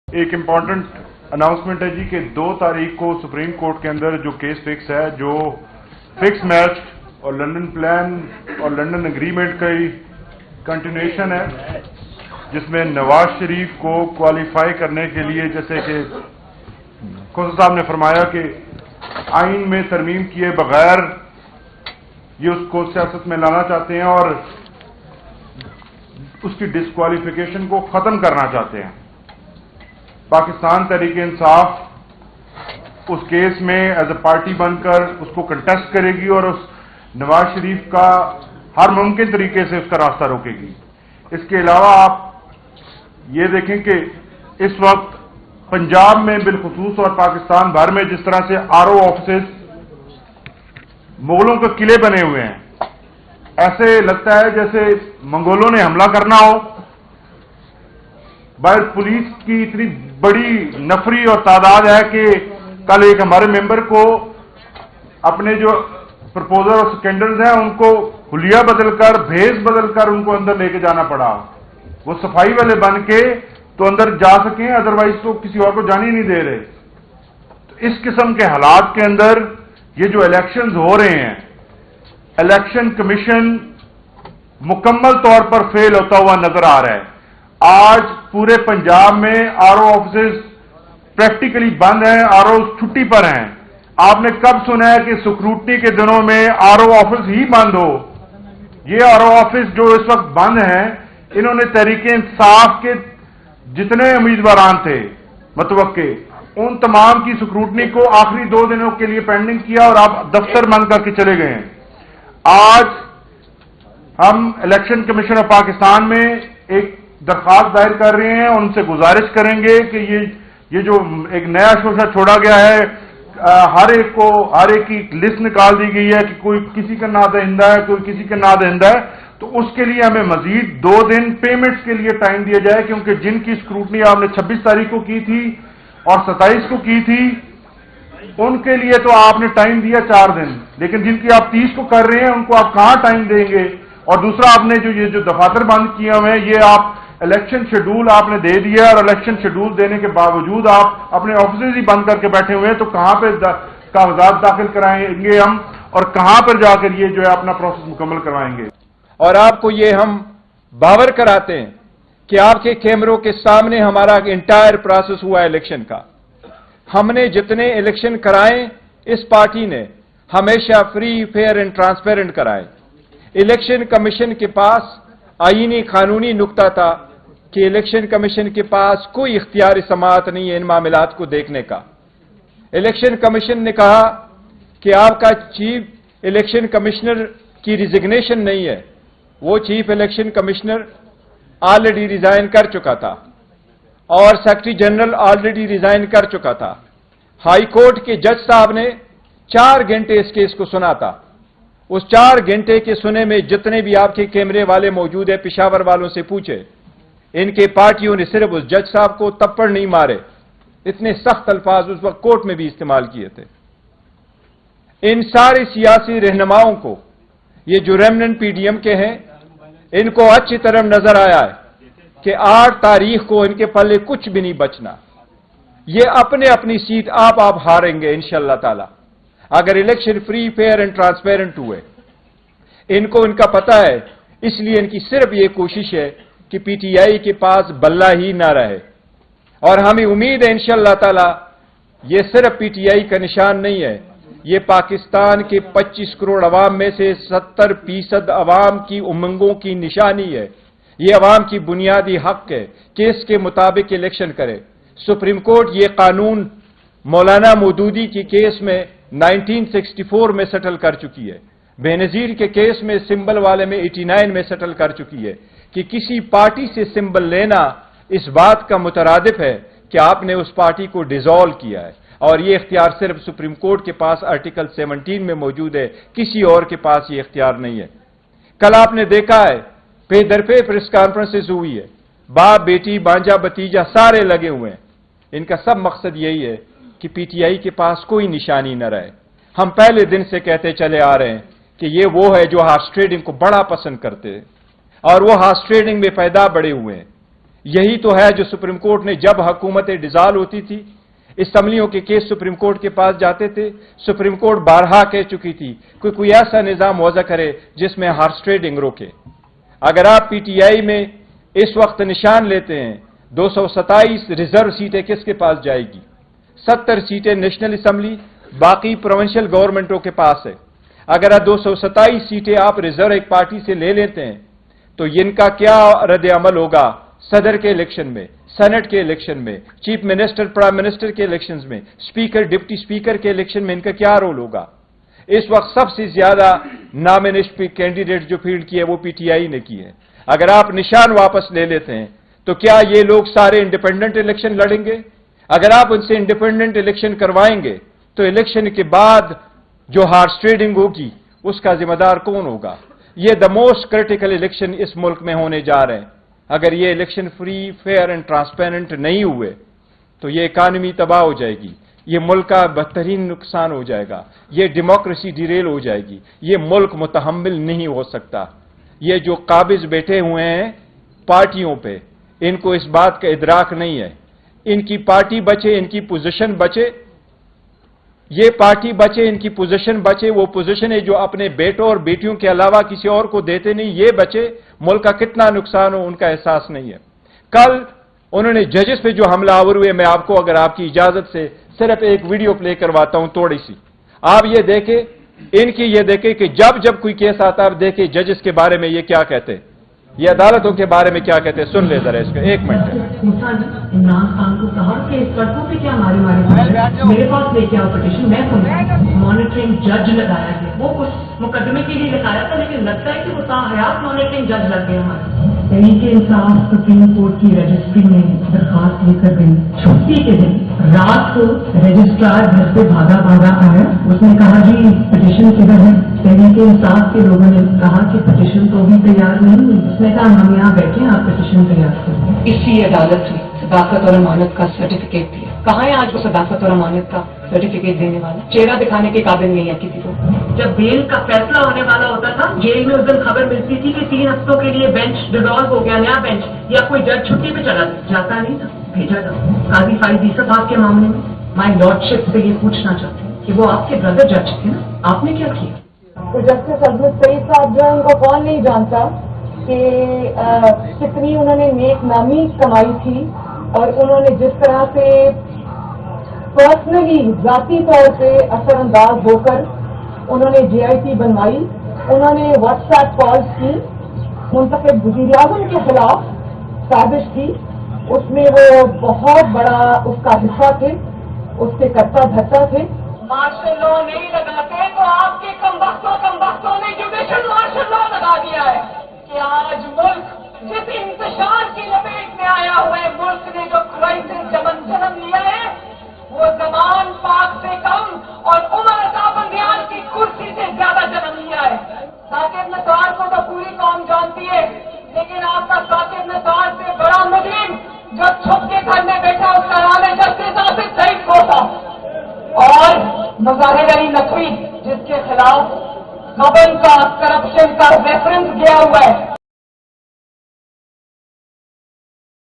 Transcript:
ایک important announcement ہے جی کہ 2 تاریخ کو سپریم کورٹ کے اندر جو کیس فکس ہے، جو فکس میچ اور لنڈن پلان اور لنڈن اگریمنٹ کی کنٹینیوشن ہے، جس میں نواز شریف کو کوالیفائی کرنے کے لیے، جیسے کہ کھوسا صاحب نے فرمایا کہ آئین میں ترمیم کیے بغیر یہ اس کو سیاست میں لانا چاہتے ہیں اور اس کی ڈسکوالیفیکیشن کو ختم کرنا چاہتے ہیں۔ پاکستان تحریک انصاف اس کیس میں ایز اے پارٹی بن کر اس کو کنٹیسٹ کرے گی اور اس نواز شریف کا ہر ممکن طریقے سے اس کا راستہ روکے گی۔ اس کے علاوہ آپ یہ دیکھیں کہ اس وقت پنجاب میں بالخصوص اور پاکستان بھر میں جس طرح سے RO آفسز مغلوں کے قلعے بنے ہوئے ہیں، ایسے لگتا ہے جیسے منگولوں نے حملہ کرنا ہو۔ باہر پولیس کی اتنی بڑی نفری اور تعداد ہے کہ کل ایک ہمارے ممبر کو اپنے جو پرپوزر اور سکینڈرز ہیں ان کو حلیہ بدل کر، بھیس بدل کر ان کو اندر لے کے جانا پڑا۔ وہ صفائی والے بن کے تو اندر جا سکیں، ادروائز تو کسی اور کو جانے نہیں دے رہے۔ تو اس قسم کے حالات کے اندر یہ جو الیکشنز ہو رہے ہیں، الیکشن کمیشن مکمل طور پر فیل ہوتا ہوا نظر آ رہا ہے۔ آج پورے پنجاب میں RO آفسز پریکٹیکلی بند ہیں، RO چھٹی پر ہیں۔ آپ نے کب سنا ہے کہ سکروٹنی کے دنوں میں RO آفس ہی بند ہو؟ یہ RO آفس جو اس وقت بند ہیں، انہوں نے تحریک انصاف کے جتنے امیدواران تھے متوقع، ان تمام کی سکروٹنی کو آخری 2 دنوں کے لیے پینڈنگ کیا اور آپ دفتر بند کر کے چلے گئے ہیں۔ آج ہم الیکشن کمیشن آف پاکستان میں ایک درخواست دائر کر رہے ہیں، ان سے گزارش کریں گے کہ یہ جو ایک نیا شوشہ چھوڑا گیا ہے، ہر ایک کی لسٹ نکال دی گئی ہے کہ کوئی کسی کا نادہندہ ہے، کوئی کسی کا نادہندہ ہے، تو اس کے لیے ہمیں مزید 2 دن پیمنٹس کے لیے ٹائم دیا جائے، کیونکہ جن کی اسکروٹنی آپ نے 26 تاریخ کو کی تھی اور 27 کو کی تھی، ان کے لیے تو آپ نے ٹائم دیا 4 دن، لیکن جن کی آپ 30 کو کر رہے ہیں ان کو آپ کہاں ٹائم دیں گے؟ اور دوسرا آپ نے جو دفاتر بند کیے ہوئے ہیں، یہ آپ الیکشن شیڈول آپ نے دے دیا اور الیکشن شیڈول دینے کے باوجود آپ اپنے آفسز ہی بند کر کے بیٹھے ہوئے ہیں، تو کہاں پہ کاغذات داخل کرائیں گے ہم اور کہاں پر جا کر یہ جو ہے اپنا پروسیس مکمل کروائیں گے؟ اور آپ کو یہ ہم باور کراتے ہیں کہ آپ کے کیمروں کے سامنے ہمارا انٹائر پروسیس ہوا الیکشن کا۔ ہم نے جتنے الیکشن کرائے اس پارٹی نے ہمیشہ فری، فیئر اینڈ ٹرانسپیرنٹ کرائے۔ الیکشن کمیشن کے پاس آئینی قانونی نقطہ تھا کہ الیکشن کمیشن کے پاس کوئی اختیار سماعت نہیں ہے ان معاملات کو دیکھنے کا۔ الیکشن کمیشن نے کہا کہ آپ کا چیف الیکشن کمشنر کی ریزگنیشن نہیں ہے، وہ chief election commissioner already resign کر چکا تھا اور سیکرٹری جنرل آلریڈی ریزائن کر چکا تھا۔ ہائی کورٹ کے جج صاحب نے 4 گھنٹے اس کیس کو سنا تھا۔ اس 4 گھنٹے کے سنے میں جتنے بھی آپ کے کیمرے والے موجود ہیں، پشاور والوں سے پوچھے، ان کے پارٹیوں نے صرف اس جج صاحب کو تپڑ نہیں مارے، اتنے سخت الفاظ اس وقت کورٹ میں بھی استعمال کیے تھے۔ ان سارے سیاسی رہنماؤں کو، یہ جو ریمننٹ PDM کے ہیں، ان کو اچھی طرح نظر آیا ہے کہ 8 تاریخ کو ان کے پلے کچھ بھی نہیں بچنا۔ یہ اپنی سیٹ آپ ہاریں گے انشاءاللہ تعالی اگر election free, fair and transparent ہوئے۔ ان کو ان کا پتہ ہے، اس لیے ان کی صرف یہ کوشش ہے کہ PTI کے پاس بلہ ہی نہ رہے، اور ہمیں امید ہے انشاءاللہ تعالی یہ صرف PTI کا نشان نہیں ہے، یہ پاکستان کے 25 کروڑ عوام میں سے 70% عوام کی امنگوں کی نشانی ہے۔ یہ عوام کی بنیادی حق ہے کہ اس کے مطابق الیکشن کرے۔ سپریم کورٹ یہ قانون مولانا مودودی کی کیس میں 1964 میں سیٹل کر چکی ہے، بے نظیر کے کیس میں سمبل والے میں 89 میں سیٹل کر چکی ہے کہ کسی پارٹی سے سمبل لینا اس بات کا مترادف ہے کہ آپ نے اس پارٹی کو ڈیزالو کیا ہے، اور یہ اختیار صرف سپریم کورٹ کے پاس آرٹیکل 17 میں موجود ہے، کسی اور کے پاس یہ اختیار نہیں ہے۔ کل آپ نے دیکھا ہے پے در پے پریس کانفرنسز ہوئی ہے، باپ، بیٹی، بانجا، بتیجا سارے لگے ہوئے ہیں۔ ان کا سب مقصد یہی ہے کہ PTI کے پاس کوئی نشانی نہ رہے۔ ہم پہلے دن سے کہتے چلے آ رہے ہیں کہ یہ وہ ہے جو ہارس ٹریڈنگ کو بڑا پسند کرتے ہیں، اور وہ ہارس ٹریڈنگ میں پیدا بڑے ہوئے ہیں۔ یہی تو ہے جو سپریم کورٹ نے جب حکومتیں ڈیزالو ہوتی تھی، اسمبلیوں کے کیس سپریم کورٹ کے پاس جاتے تھے، سپریم کورٹ بارہا کہہ چکی تھی کہ کوئی ایسا نظام وضع کرے جس میں ہارس ٹریڈنگ روکے۔ اگر آپ پی ٹی آئی میں اس وقت نشان لیتے ہیں 227 ریزرو سیٹیں کس کے پاس جائے گی؟ 70 سیٹیں نیشنل اسمبلی، باقی پروونشل گورنمنٹوں کے پاس ہے۔ اگر 227 سیٹیں آپ ریزرو ایک پارٹی سے لے لیتے ہیں تو ان کا کیا رد عمل ہوگا صدر کے الیکشن میں، سینٹ کے الیکشن میں، چیف منسٹر پرائم منسٹر کے الیکشنز میں، اسپیکر ڈپٹی اسپیکر کے الیکشن میں ان کا کیا رول ہوگا؟ اس وقت سب سے زیادہ نامنسٹ کینڈیڈیٹ جو فیلڈ کی ہے وہ پی ٹی آئی نے کی ہے۔ اگر آپ نشان واپس لے لیتے ہیں تو کیا یہ لوگ سارے انڈیپینڈنٹ الیکشن لڑیں گے؟ اگر آپ ان سے انڈیپینڈنٹ الیکشن کروائیں گے تو الیکشن کے بعد جو ہارس ٹریڈنگ ہوگی اس کا ذمہ دار کون ہوگا؟ یہ دا موسٹ کرٹیکل الیکشن اس ملک میں ہونے جا رہے ہیں۔ اگر یہ election free, fair and transparent نہیں ہوئے تو یہ اکانومی تباہ ہو جائے گی، یہ ملک کا بدترین نقصان ہو جائے گا، یہ ڈیموکریسی ڈیریل ہو جائے گی، یہ ملک متحمل نہیں ہو سکتا۔ یہ جو قابض بیٹھے ہوئے ہیں پارٹیوں پہ، ان کو اس بات کا ادراک نہیں ہے، ان کی پارٹی بچے، ان کی پوزیشن بچے، یہ پارٹی بچے، ان کی پوزیشن بچے، وہ پوزیشن ہے جو اپنے بیٹوں اور بیٹیوں کے علاوہ کسی اور کو دیتے نہیں، یہ بچے، ملک کا کتنا نقصان ہو ان کا احساس نہیں ہے۔ کل انہوں نے ججز پہ جو حملہ آور ہوئے، میں آپ کو اگر آپ کی اجازت سے صرف ایک ویڈیو پلے کرواتا ہوں تھوڑی سی، آپ یہ دیکھیں، ان کی یہ دیکھیں کہ جب کوئی کیس آتا ہے، آپ دیکھیں ججز کے بارے میں یہ کیا کہتے ہیں، یہ عدالتوں کے بارے میں کیا کہتے ہیں، سن لے ذرا اس کا ایک منٹ۔ عمران خان کو کہا کہ سڑکوں پہ کیا مارے میرے پاس لے کے آؤ پٹیشن، میں مانیٹرنگ جج لگایا گیا، وہ کچھ مقدمے کے لیے لگایا تھا لیکن لگتا ہے کہ وہ تاحیات مانیٹرنگ جج لگ گئے ہمارے۔ تحریک انصاف سپریم کورٹ کی رجسٹری میں درخواست لے کر گئی، چھٹی کے دن رات کو رجسٹرار گھر سے بھاگا آیا، اس نے کہا جی پٹیشن کدھر ہے؟ تحریک انصاف کے لوگوں نے کہا کہ پٹیشن تو ابھی تیار نہیں ہے۔ اس نے کہا ہم یہاں بیٹھے ہیں، آپ پٹیشن تیار کریں۔ اسی عدالت نے صداقت اور امانت کا سرٹیفکیٹ دیا۔ کہاں ہے آج وہ صداقت اور امانت کا سرٹیفکیٹ دینے والا؟ چہرہ دکھانے کے قابل نہیں ہے کسی کو۔ جب بیل کا فیصلہ ہونے والا ہوتا تھا، جیل میں اس دن خبر ملتی تھی کہ 3 ہفتوں کے لیے بینچ ڈیزالو ہو گیا، نیا بینچ، یا کوئی جج چھٹی پہ چلا جاتا نہیں تھا، بھیجا جاتا۔ قاضی فائز عیسیٰ صاحب کے معاملے میں میں لارڈشپ سے یہ پوچھنا چاہتی ہوں کہ وہ آپ کے بردر جج تھے نا، آپ نے کیا کیا؟ تو جسٹس عظمت سعید صاحب جو ان کو کون نہیں جانتا کہ کتنی انہوں نے نیک نامی کمائی تھی، اور انہوں نے جس طرح سے پرسنلی ذاتی طور پہ اثر انداز ہو کر انہوں نے جے آئی ٹی بنوائی، انہوں نے واٹس ایپ کالز کی، منتخب وزیر اعظم کے خلاف سازش کی، اس میں وہ بہت بڑا اس کا حصہ تھے، اس کے کرتا دھرتا تھے۔ مارشل لا نہیں لگاتے تو آپ کے کم وقتوں نے جوڈیشل مارشل لا لگا دیا ہے کہ آج ملک جس انتشار کی لپیٹ میں آیا ہوا ہے، ملک نے جو کرائسس جنم لیا ہے، وہ زمان پاک سے کم اور عمر عطا بندیال کی کرسی سے زیادہ جنم لیا ہے۔ ثاقب نثار کو تو پوری قوم جانتی ہے، لیکن آپ کا ثاقب نثار سے بڑا مجرم جو چھپ کے گھر میں بیٹھا، اس کا نام ہے جسٹس آصف سعید کھوسا، اور مظاہر علی نقوی جس کے خلاف قبل کا کرپشن کا ریفرنس گیا ہوا ہے۔